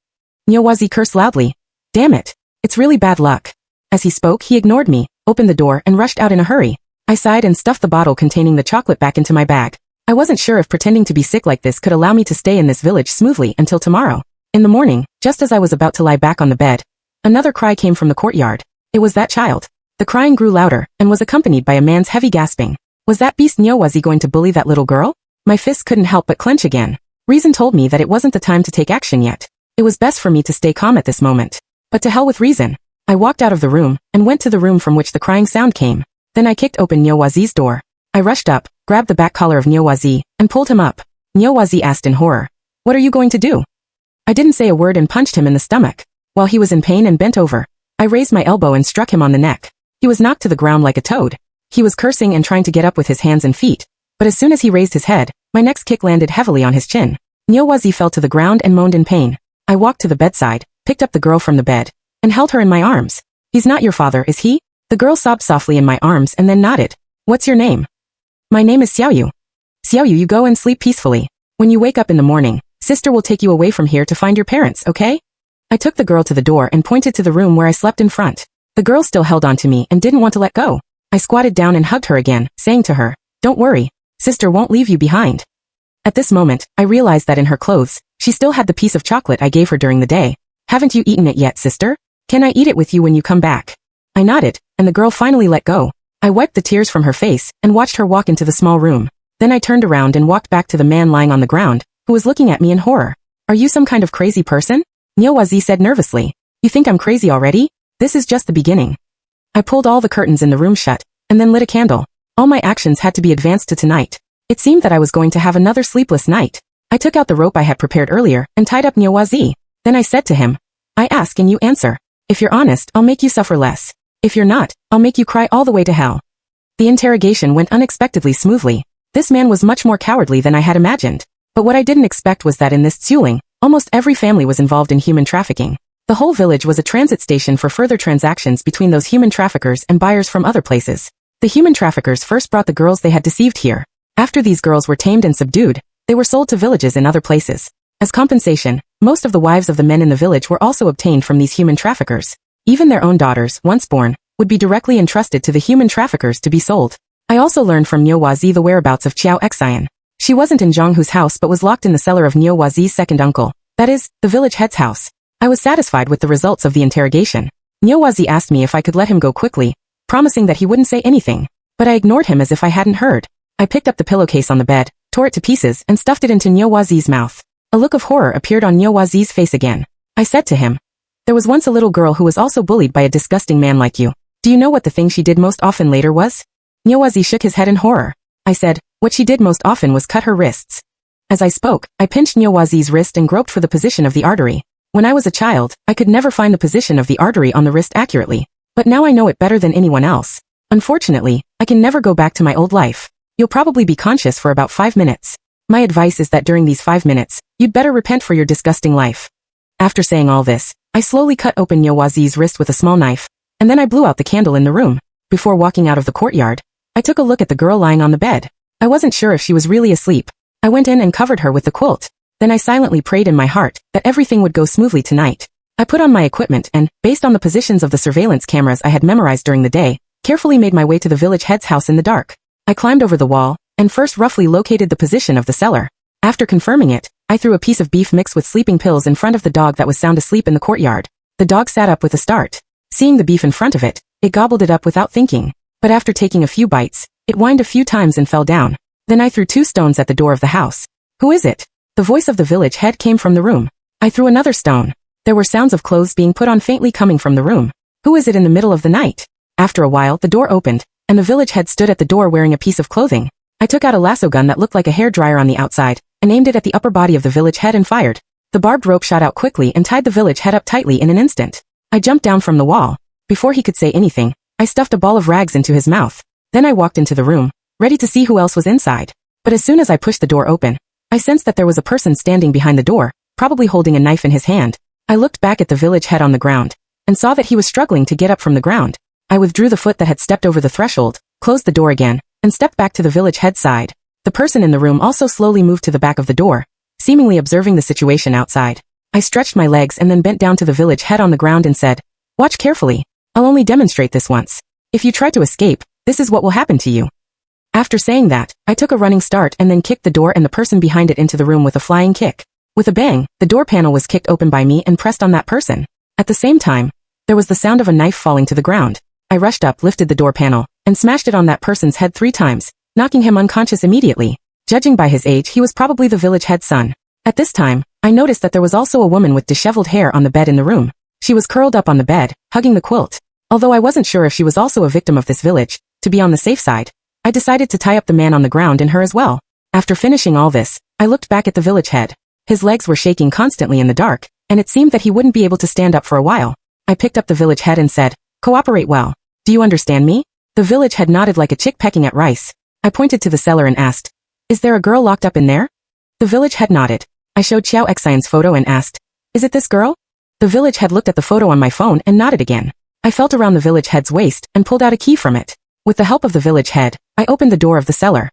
Nyowazi cursed loudly. "Damn it. It's really bad luck." As he spoke, he ignored me, opened the door, and rushed out in a hurry. I sighed and stuffed the bottle containing the chocolate back into my bag. I wasn't sure if pretending to be sick like this could allow me to stay in this village smoothly until tomorrow. In the morning, just as I was about to lie back on the bed, another cry came from the courtyard. It was that child. The crying grew louder and was accompanied by a man's heavy gasping. Was that beast Nyowazi going to bully that little girl? My fists couldn't help but clench again. Reason told me that it wasn't the time to take action yet. It was best for me to stay calm at this moment. But to hell with reason. I walked out of the room and went to the room from which the crying sound came. Then I kicked open Nyowazi's door. I rushed up, grabbed the back collar of Nyowazi, and pulled him up. Nyowazi asked in horror, "What are you going to do?" I didn't say a word and punched him in the stomach. While he was in pain and bent over, I raised my elbow and struck him on the neck. He was knocked to the ground like a toad. He was cursing and trying to get up with his hands and feet. But as soon as he raised his head, my next kick landed heavily on his chin. Nyowazi fell to the ground and moaned in pain. I walked to the bedside, picked up the girl from the bed, and held her in my arms. "He's not your father, is he?" The girl sobbed softly in my arms and then nodded. "What's your name?" "My name is Xiaoyu." "Xiaoyu, you go and sleep peacefully. When you wake up in the morning, sister will take you away from here to find your parents, okay?" I took the girl to the door and pointed to the room where I slept in front. The girl still held on to me and didn't want to let go. I squatted down and hugged her again, saying to her, "Don't worry. Sister won't leave you behind." At this moment, I realized that in her clothes, she still had the piece of chocolate I gave her during the day. "Haven't you eaten it yet, sister? Can I eat it with you when you come back?" I nodded, and the girl finally let go. I wiped the tears from her face and watched her walk into the small room. Then I turned around and walked back to the man lying on the ground, who was looking at me in horror. "Are you some kind of crazy person?" Nyowazi said nervously. "You think I'm crazy already? This is just the beginning." I pulled all the curtains in the room shut, and then lit a candle. All my actions had to be advanced to tonight. It seemed that I was going to have another sleepless night. I took out the rope I had prepared earlier and tied up Nyowazi. Then I said to him, I ask and you answer. If you're honest, I'll make you suffer less. If you're not, I'll make you cry all the way to hell. The interrogation went unexpectedly smoothly. This man was much more cowardly than I had imagined. But what I didn't expect was that in this Tsuling, almost every family was involved in human trafficking. The whole village was a transit station for further transactions between those human traffickers and buyers from other places. The human traffickers first brought the girls they had deceived here. After these girls were tamed and subdued, they were sold to villages in other places. As compensation, most of the wives of the men in the village were also obtained from these human traffickers. Even their own daughters, once born, would be directly entrusted to the human traffickers to be sold. I also learned from Nyowazi the whereabouts of Chiao Xian. She wasn't in Zhonghu's house but was locked in the cellar of Nyowazi's second uncle, that is, the village head's house. I was satisfied with the results of the interrogation. Nyowazi asked me if I could let him go quickly, promising that he wouldn't say anything, but I ignored him as if I hadn't heard. I picked up the pillowcase on the bed, tore it to pieces and stuffed it into Nyowazi's mouth. A look of horror appeared on Nyowazi's face again. I said to him, there was once a little girl who was also bullied by a disgusting man like you. Do you know what the thing she did most often later was? Nyowazi shook his head in horror. I said, what she did most often was cut her wrists. As I spoke, I pinched Nyowazi's wrist and groped for the position of the artery. When I was a child, I could never find the position of the artery on the wrist accurately. But now I know it better than anyone else. Unfortunately, I can never go back to my old life. You'll probably be conscious for about 5 minutes. My advice is that during these 5 minutes, you'd better repent for your disgusting life. After saying all this, I slowly cut open Nyowazi's wrist with a small knife, and then I blew out the candle in the room. Before walking out of the courtyard, I took a look at the girl lying on the bed. I wasn't sure if she was really asleep. I went in and covered her with the quilt. Then I silently prayed in my heart that everything would go smoothly tonight. I put on my equipment and, based on the positions of the surveillance cameras I had memorized during the day, carefully made my way to the village head's house in the dark. I climbed over the wall, and first roughly located the position of the cellar. After confirming it, I threw a piece of beef mixed with sleeping pills in front of the dog that was sound asleep in the courtyard. The dog sat up with a start. Seeing the beef in front of it, it gobbled it up without thinking. But after taking a few bites, it whined a few times and fell down. Then I threw 2 stones at the door of the house. Who is it? The voice of the village head came from the room. I threw another stone. There were sounds of clothes being put on faintly coming from the room. Who is it in the middle of the night? After a while, the door opened, and the village head stood at the door wearing a piece of clothing. I took out a lasso gun that looked like a hair dryer on the outside, and aimed it at the upper body of the village head and fired. The barbed rope shot out quickly and tied the village head up tightly in an instant. I jumped down from the wall. Before he could say anything, I stuffed a ball of rags into his mouth. Then I walked into the room, ready to see who else was inside. But as soon as I pushed the door open, I sensed that there was a person standing behind the door, probably holding a knife in his hand. I looked back at the village head on the ground, and saw that he was struggling to get up from the ground. I withdrew the foot that had stepped over the threshold, closed the door again, and stepped back to the village head's side. The person in the room also slowly moved to the back of the door, seemingly observing the situation outside. I stretched my legs and then bent down to the village head on the ground and said, watch carefully. I'll only demonstrate this once. If you try to escape, this is what will happen to you. After saying that, I took a running start and then kicked the door and the person behind it into the room with a flying kick. With a bang, the door panel was kicked open by me and pressed on that person. At the same time, there was the sound of a knife falling to the ground. I rushed up, lifted the door panel, and smashed it on that person's head 3 times, knocking him unconscious immediately. Judging by his age, he was probably the village head's son. At this time, I noticed that there was also a woman with disheveled hair on the bed in the room. She was curled up on the bed, hugging the quilt. Although I wasn't sure if she was also a victim of this village, to be on the safe side, I decided to tie up the man on the ground and her as well. After finishing all this, I looked back at the village head. His legs were shaking constantly in the dark, and it seemed that he wouldn't be able to stand up for a while. I picked up the village head and said, cooperate well. Do you understand me? The village head nodded like a chick pecking at rice. I pointed to the cellar and asked, is there a girl locked up in there? The village head nodded. I showed Chiao Xian's photo and asked, is it this girl? The village head looked at the photo on my phone and nodded again. I felt around the village head's waist and pulled out a key from it. With the help of the village head, I opened the door of the cellar.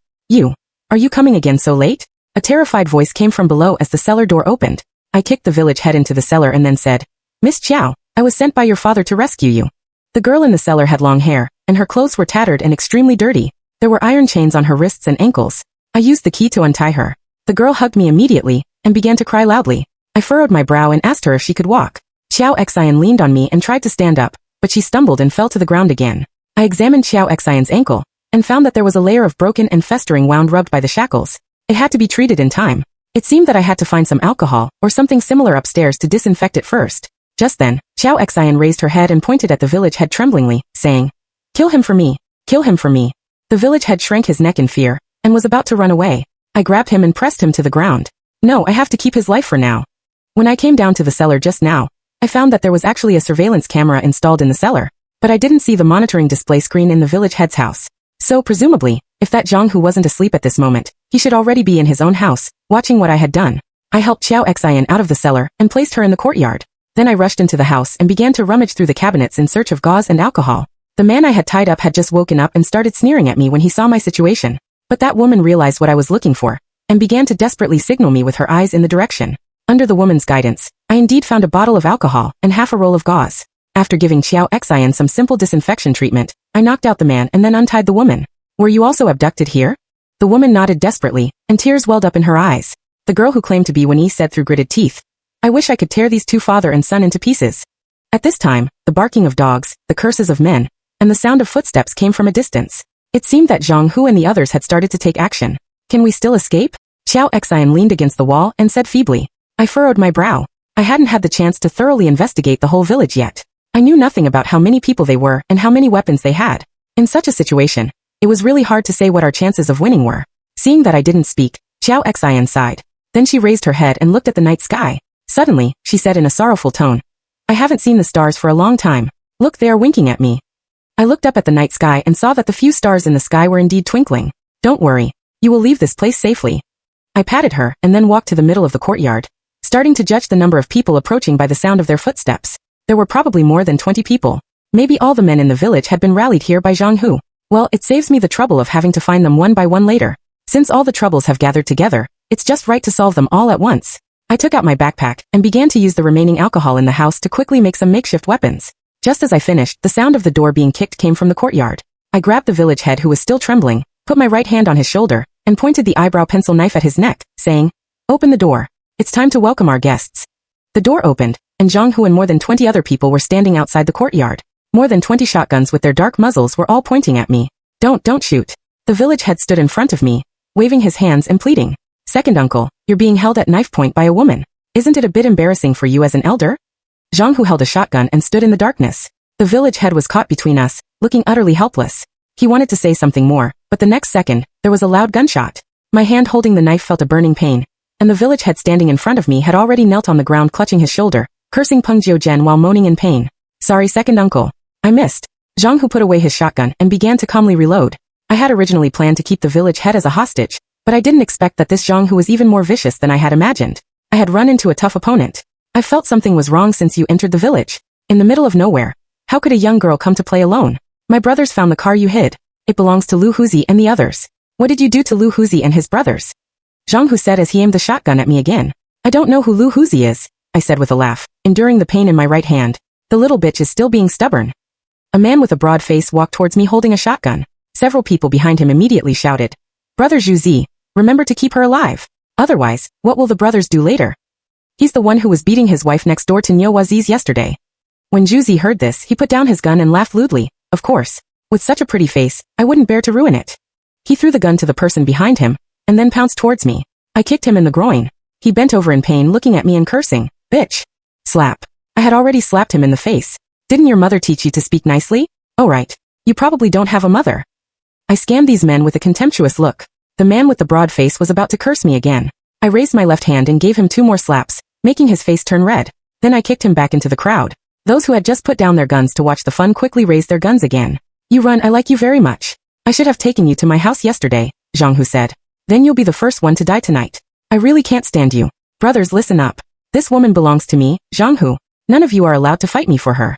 Are you coming again so late? A terrified voice came from below as the cellar door opened. I kicked the village head into the cellar and then said, Miss Chiao, I was sent by your father to rescue you. The girl in the cellar had long hair, and her clothes were tattered and extremely dirty. There were iron chains on her wrists and ankles. I used the key to untie her. The girl hugged me immediately and began to cry loudly. I furrowed my brow and asked her if she could walk. Chiao Xian leaned on me and tried to stand up, but she stumbled and fell to the ground again. I examined Chiao Xian's ankle and found that there was a layer of broken and festering wound rubbed by the shackles. It had to be treated in time. It seemed that I had to find some alcohol or something similar upstairs to disinfect it first. Just then, Chiao Xian raised her head and pointed at the village head tremblingly, saying, kill him for me. Kill him for me. The village head shrank his neck in fear and was about to run away. I grabbed him and pressed him to the ground. No, I have to keep his life for now. When I came down to the cellar just now, I found that there was actually a surveillance camera installed in the cellar, but I didn't see the monitoring display screen in the village head's house. So presumably, if that Zhang Hu wasn't asleep at this moment, he should already be in his own house, watching what I had done. I helped Xiao Xian out of the cellar and placed her in the courtyard. Then I rushed into the house and began to rummage through the cabinets in search of gauze and alcohol. The man I had tied up had just woken up and started sneering at me when he saw my situation. But that woman realized what I was looking for, and began to desperately signal me with her eyes in the direction. Under the woman's guidance, I indeed found a bottle of alcohol and half a roll of gauze. After giving Xiao Xian some simple disinfection treatment, I knocked out the man and then untied the woman. Were you also abducted here? The woman nodded desperately, and tears welled up in her eyes. The girl who claimed to be Wen Yi said through gritted teeth, I wish I could tear these two father and son into pieces. At this time, the barking of dogs, the curses of men, and the sound of footsteps came from a distance. It seemed that Zhang Hu and the others had started to take action. Can we still escape? Xiao Xian leaned against the wall and said feebly. I furrowed my brow. I hadn't had the chance to thoroughly investigate the whole village yet. I knew nothing about how many people they were and how many weapons they had. In such a situation, it was really hard to say what our chances of winning were. Seeing that I didn't speak, Xiao Xian sighed. Then she raised her head and looked at the night sky. Suddenly, she said in a sorrowful tone, I haven't seen the stars for a long time. Look, they are winking at me. I looked up at the night sky and saw that the few stars in the sky were indeed twinkling. Don't worry. You will leave this place safely. I patted her and then walked to the middle of the courtyard, starting to judge the number of people approaching by the sound of their footsteps. There were probably more than 20 people. Maybe all the men in the village had been rallied here by Zhang Hu. Well, it saves me the trouble of having to find them one by one later. Since all the troubles have gathered together, it's just right to solve them all at once. I took out my backpack and began to use the remaining alcohol in the house to quickly make some makeshift weapons. Just as I finished, the sound of the door being kicked came from the courtyard. I grabbed the village head who was still trembling, put my right hand on his shoulder, and pointed the eyebrow pencil knife at his neck, saying, Open the door. It's time to welcome our guests. The door opened, and Zhang Hu and more than 20 other people were standing outside the courtyard. More than 20 shotguns with their dark muzzles were all pointing at me. Don't shoot. The village head stood in front of me, waving his hands and pleading. Second uncle, you're being held at knife point by a woman. Isn't it a bit embarrassing for you as an elder? Zhang Hu held a shotgun and stood in the darkness. The village head was caught between us, looking utterly helpless. He wanted to say something more, but the next second, there was a loud gunshot. My hand holding the knife felt a burning pain, and the village head standing in front of me had already knelt on the ground clutching his shoulder, cursing Peng Jiuzhen while moaning in pain. Sorry, second uncle. I missed. Zhang Hu put away his shotgun and began to calmly reload. I had originally planned to keep the village head as a hostage, but I didn't expect that this Zhang Hu was even more vicious than I had imagined. I had run into a tough opponent. I felt something was wrong since you entered the village. In the middle of nowhere. How could a young girl come to play alone? My brothers found the car you hid. It belongs to Lu Huzi and the others. What did you do to Lu Huzi and his brothers? Zhang Hu said as he aimed the shotgun at me again. I don't know who Lu Huzi is, I said with a laugh, enduring the pain in my right hand. The little bitch is still being stubborn. A man with a broad face walked towards me holding a shotgun. Several people behind him immediately shouted, Brother Zhu Zi, remember to keep her alive. Otherwise, what will the brothers do later? He's the one who was beating his wife next door to Niu Waziz yesterday. When Zhu Zi heard this, he put down his gun and laughed lewdly. Of course. With such a pretty face, I wouldn't bear to ruin it. He threw the gun to the person behind him, and then pounced towards me. I kicked him in the groin. He bent over in pain looking at me and cursing, Bitch. Slap. I had already slapped him in the face. Didn't your mother teach you to speak nicely? Oh right. You probably don't have a mother. I scanned these men with a contemptuous look. The man with the broad face was about to curse me again. I raised my left hand and gave him 2 more slaps, making his face turn red. Then I kicked him back into the crowd. Those who had just put down their guns to watch the fun quickly raised their guns again. You run, I like you very much. I should have taken you to my house yesterday, Zhang Hu said. Then you'll be the first one to die tonight. I really can't stand you. Brothers, listen up. This woman belongs to me, Zhang Hu. None of you are allowed to fight me for her.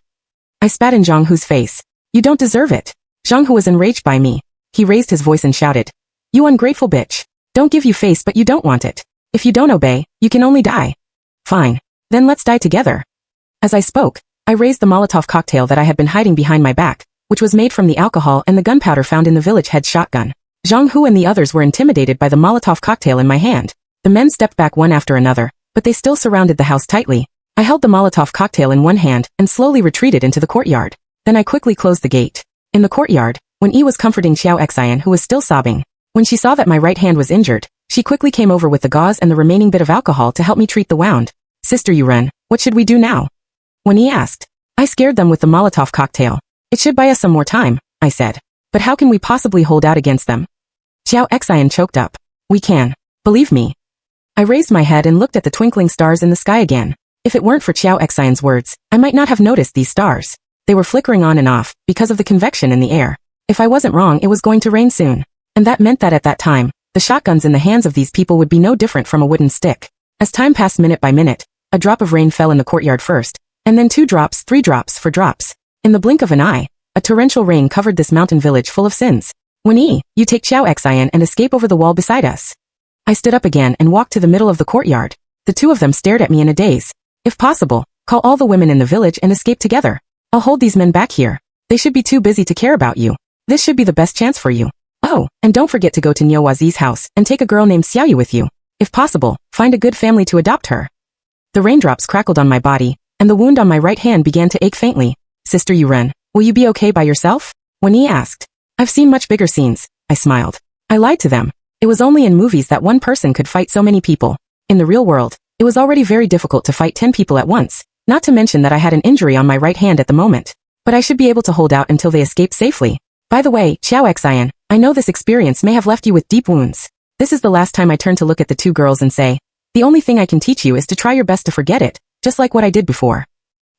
I spat in Zhang Hu's face. You don't deserve it. Zhang Hu was enraged by me. He raised his voice and shouted, You ungrateful bitch. Don't give you face but you don't want it. If you don't obey, you can only die. Fine. Then let's die together. As I spoke, I raised the Molotov cocktail that I had been hiding behind my back, which was made from the alcohol and the gunpowder found in the village head's shotgun. Zhang Hu and the others were intimidated by the Molotov cocktail in my hand. The men stepped back one after another, but they still surrounded the house tightly. I held the Molotov cocktail in one hand and slowly retreated into the courtyard. Then I quickly closed the gate. In the courtyard, Wen Yi was comforting Xiao Xian who was still sobbing. When she saw that my right hand was injured, she quickly came over with the gauze and the remaining bit of alcohol to help me treat the wound. Sister Yuren, what should we do now? Wen Yi asked. I scared them with the Molotov cocktail. It should buy us some more time, I said. But how can we possibly hold out against them? Xiao Xian choked up. We can. Believe me. I raised my head and looked at the twinkling stars in the sky again. If it weren't for Xiao Xian's words, I might not have noticed these stars. They were flickering on and off, because of the convection in the air. If I wasn't wrong, it was going to rain soon. And that meant that at that time, the shotguns in the hands of these people would be no different from a wooden stick. As time passed minute by minute, a drop of rain fell in the courtyard first, and then 2 drops, 3 drops, 4 drops. In the blink of an eye, a torrential rain covered this mountain village full of sins. Wen-yi, you take Xiao Xian and escape over the wall beside us. I stood up again and walked to the middle of the courtyard. The 2 of them stared at me in a daze. If possible, call all the women in the village and escape together. I'll hold these men back here. They should be too busy to care about you. This should be the best chance for you. Oh, and don't forget to go to Niuwazi's house and take a girl named Xiaoyu with you. If possible, find a good family to adopt her. The raindrops crackled on my body, and the wound on my right hand began to ache faintly. Sister Yuren, will you be okay by yourself? Wen-yi asked. I've seen much bigger scenes, I smiled. I lied to them. It was only in movies that one person could fight so many people. In the real world, it was already very difficult to fight 10 people at once, not to mention that I had an injury on my right hand at the moment. But I should be able to hold out until they escape safely. By the way, Xiao Xian, I know this experience may have left you with deep wounds. This is the last time I turn to look at the 2 girls and say, the only thing I can teach you is to try your best to forget it, just like what I did before.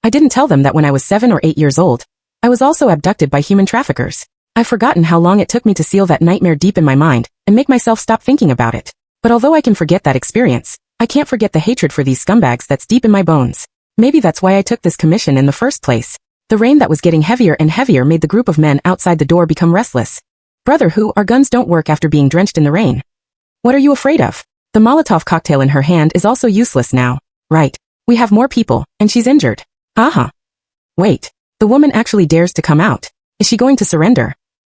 I didn't tell them that when I was 7 or 8 years old, I was also abducted by human traffickers. I've forgotten how long it took me to seal that nightmare deep in my mind and make myself stop thinking about it. But although I can forget that experience, I can't forget the hatred for these scumbags that's deep in my bones. Maybe that's why I took this commission in the first place. The rain that was getting heavier and heavier made the group of men outside the door become restless. Brother Hu, our guns don't work after being drenched in the rain. What are you afraid of? The Molotov cocktail in her hand is also useless now. Right. We have more people, and she's injured. Uh-huh. Wait. The woman actually dares to come out. Is she going to surrender?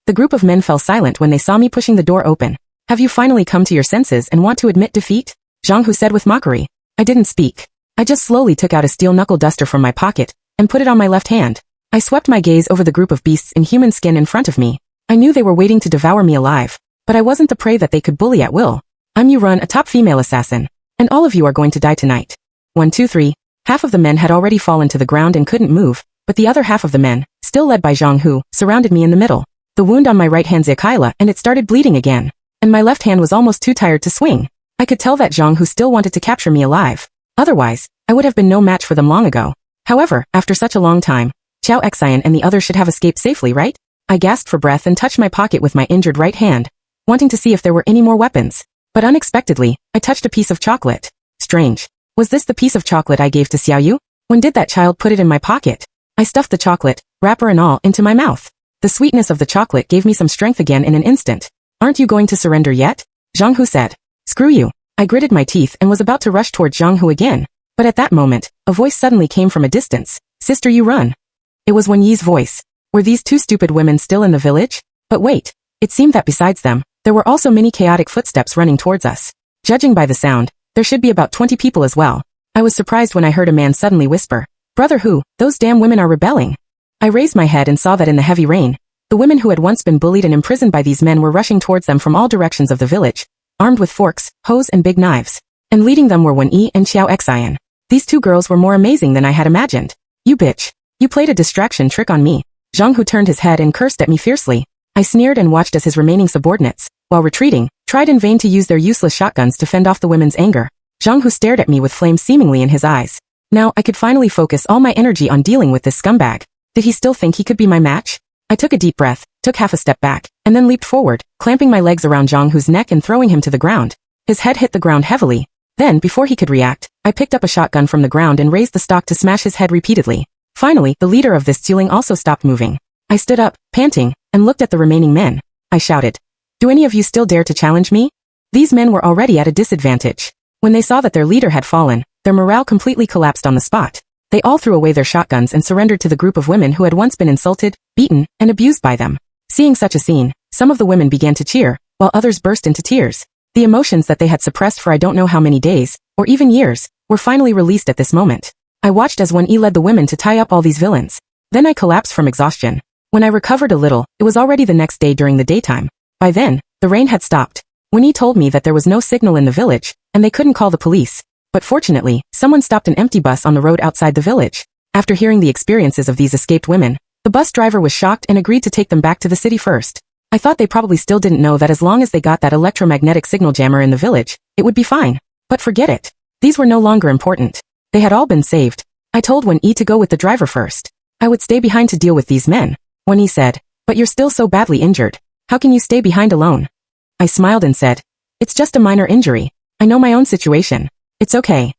The group of men fell silent when they saw me pushing the door open. Have you finally come to your senses and want to admit defeat? Zhang Hu said with mockery. I didn't speak. I just slowly took out a steel knuckle duster from my pocket and put it on my left hand. I swept my gaze over the group of beasts in human skin in front of me. I knew they were waiting to devour me alive, but I wasn't the prey that they could bully at will. I'm Yuren, a top female assassin, and all of you are going to die tonight. 1, 2, 3. Half of the men had already fallen to the ground and couldn't move, but the other half of the men, still led by Zhang Hu, surrounded me in the middle. The wound on my right hand Zakaila and it started bleeding again, and my left hand was almost too tired to swing. I could tell that Zhang Hu still wanted to capture me alive. Otherwise, I would have been no match for them long ago. However, after such a long time, Xiao Xian and the others should have escaped safely, right? I gasped for breath and touched my pocket with my injured right hand, wanting to see if there were any more weapons. But unexpectedly, I touched a piece of chocolate. Strange. Was this the piece of chocolate I gave to Xiaoyu? When did that child put it in my pocket? I stuffed the chocolate, wrapper and all, into my mouth. The sweetness of the chocolate gave me some strength again in an instant. Aren't you going to surrender yet? Zhang Hu said. Screw you. I gritted my teeth and was about to rush toward Zhang Hu again. But at that moment, a voice suddenly came from a distance. Sister, you run. It was Wen-yi's voice. Were these 2 stupid women still in the village? But wait. It seemed that besides them, there were also many chaotic footsteps running towards us. Judging by the sound, there should be about 20 people as well. I was surprised when I heard a man suddenly whisper, Brother Hu, those damn women are rebelling. I raised my head and saw that in the heavy rain, the women who had once been bullied and imprisoned by these men were rushing towards them from all directions of the village, armed with forks, hoes and big knives. And leading them were Wen-yi and Xiao Xian. These 2 girls were more amazing than I had imagined. You bitch. You played a distraction trick on me. Zhang Hu turned his head and cursed at me fiercely. I sneered and watched as his remaining subordinates, while retreating, tried in vain to use their useless shotguns to fend off the women's anger. Zhang Hu stared at me with flames seemingly in his eyes. Now I could finally focus all my energy on dealing with this scumbag. Did he still think he could be my match? I took a deep breath, took half a step back, and then leaped forward, clamping my legs around Zhang Hu's neck and throwing him to the ground. His head hit the ground heavily. Then, before he could react, I picked up a shotgun from the ground and raised the stock to smash his head repeatedly. Finally, the leader of this ceiling also stopped moving. I stood up, panting, and looked at the remaining men. I shouted, Do any of you still dare to challenge me? These men were already at a disadvantage. When they saw that their leader had fallen, their morale completely collapsed on the spot. They all threw away their shotguns and surrendered to the group of women who had once been insulted, beaten, and abused by them. Seeing such a scene, some of the women began to cheer, while others burst into tears. The emotions that they had suppressed for I don't know how many days, or even years, were finally released at this moment. I watched as Wen-yi led the women to tie up all these villains. Then I collapsed from exhaustion. When I recovered a little, it was already the next day during the daytime. By then, the rain had stopped. Wen-yi told me that there was no signal in the village, and they couldn't call the police. But fortunately, someone stopped an empty bus on the road outside the village. After hearing the experiences of these escaped women, the bus driver was shocked and agreed to take them back to the city first. I thought they probably still didn't know that as long as they got that electromagnetic signal jammer in the village, it would be fine. But forget it. These were no longer important. They had all been saved. I told Wen-yi to go with the driver first. I would stay behind to deal with these men. Wen-yi said, but you're still so badly injured. How can you stay behind alone? I smiled and said, it's just a minor injury. I know my own situation. It's okay.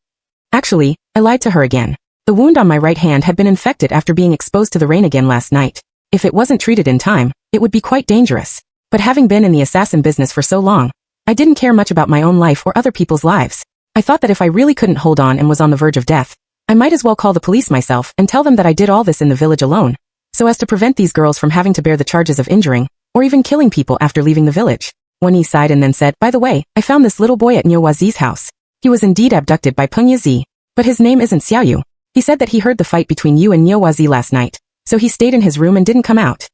Actually, I lied to her again. The wound on my right hand had been infected after being exposed to the rain again last night. If it wasn't treated in time, it would be quite dangerous. But having been in the assassin business for so long, I didn't care much about my own life or other people's lives. I thought that if I really couldn't hold on and was on the verge of death, I might as well call the police myself and tell them that I did all this in the village alone, so as to prevent these girls from having to bear the charges of injuring, or even killing people after leaving the village. Wen-yi sighed and then said, by the way, I found this little boy at Nyowazi's house. He was indeed abducted by Peng Yazi, but his name isn't Xiaoyu. He said that he heard the fight between you and Nyowazi last night, so he stayed in his room and didn't come out.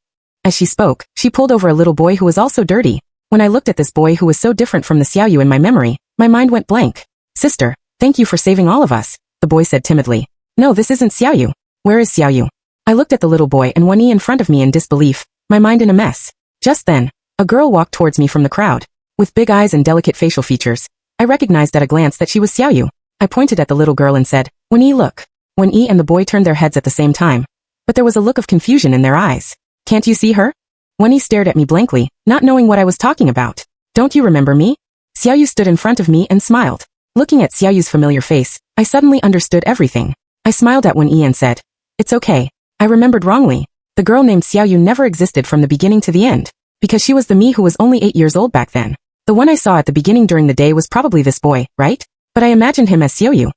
As she spoke, she pulled over a little boy who was also dirty. When I looked at this boy who was so different from the Xiaoyu in my memory, my mind went blank. Sister, thank you for saving all of us, the boy said timidly. No, this isn't Xiaoyu. Where is Xiaoyu? I looked at the little boy and Wen-yi in front of me in disbelief, my mind in a mess. Just then, a girl walked towards me from the crowd. With big eyes and delicate facial features, I recognized at a glance that she was Xiaoyu. I pointed at the little girl and said, Wen-yi, look. Wen-yi and the boy turned their heads at the same time, but there was a look of confusion in their eyes. Can't you see her? Wen-yi stared at me blankly, not knowing what I was talking about. Don't you remember me? Xiaoyu stood in front of me and smiled. Looking at Xiaoyu's familiar face, I suddenly understood everything. I smiled at Wen-yi and said, it's okay. I remembered wrongly. The girl named Xiaoyu never existed from the beginning to the end, because she was the me who was only 8 years old back then. The one I saw at the beginning during the day was probably this boy, right? But I imagined him as Xiaoyu.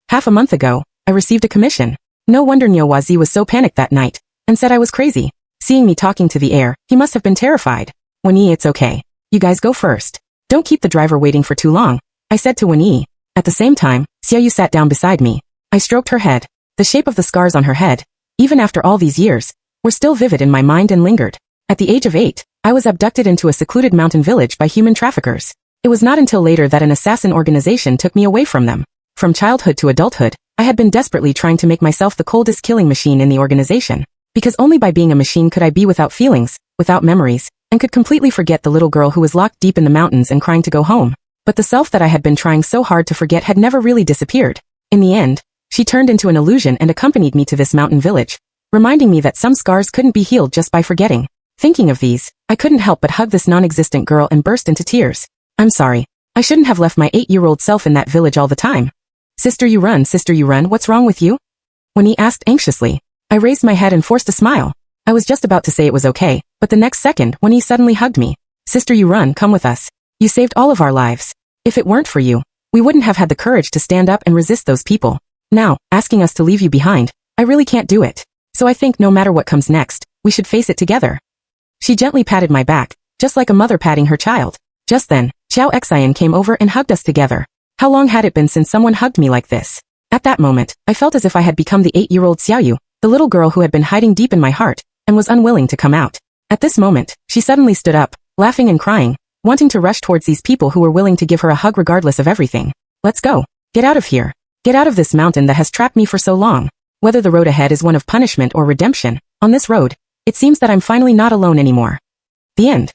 Half a month ago, I received a commission. No wonder Nyowazi was so panicked that night, and said I was crazy. Seeing me talking to the air, he must have been terrified. Wen-yi, it's okay. You guys go first. Don't keep the driver waiting for too long, I said to Wen-yi. At the same time, Xiaoyu sat down beside me. I stroked her head. The shape of the scars on her head, even after all these years, were still vivid in my mind and lingered. At the age of 8, I was abducted into a secluded mountain village by human traffickers. It was not until later that an assassin organization took me away from them. From childhood to adulthood, I had been desperately trying to make myself the coldest killing machine in the organization, because only by being a machine could I be without feelings, without memories, and could completely forget the little girl who was locked deep in the mountains and crying to go home. But the self that I had been trying so hard to forget had never really disappeared. In the end, she turned into an illusion and accompanied me to this mountain village, reminding me that some scars couldn't be healed just by forgetting. Thinking of these, I couldn't help but hug this non-existent girl and burst into tears. I'm sorry. I shouldn't have left my 8-year-old self in that village all the time. Sister, you run, what's wrong with you? When he asked anxiously, I raised my head and forced a smile. I was just about to say it was okay, but the next second, when he suddenly hugged me. Sister, you run, come with us. You saved all of our lives. If it weren't for you, we wouldn't have had the courage to stand up and resist those people. Now, asking us to leave you behind, I really can't do it. So I think no matter what comes next, we should face it together. She gently patted my back, just like a mother patting her child. Just then, Xiao Xian came over and hugged us together. How long had it been since someone hugged me like this? At that moment, I felt as if I had become the 8-year-old Xiaoyu, the little girl who had been hiding deep in my heart, and was unwilling to come out. At this moment, she suddenly stood up, laughing and crying, wanting to rush towards these people who were willing to give her a hug regardless of everything. Let's go. Get out of here. Get out of this mountain that has trapped me for so long. Whether the road ahead is one of punishment or redemption, on this road, it seems that I'm finally not alone anymore. The end.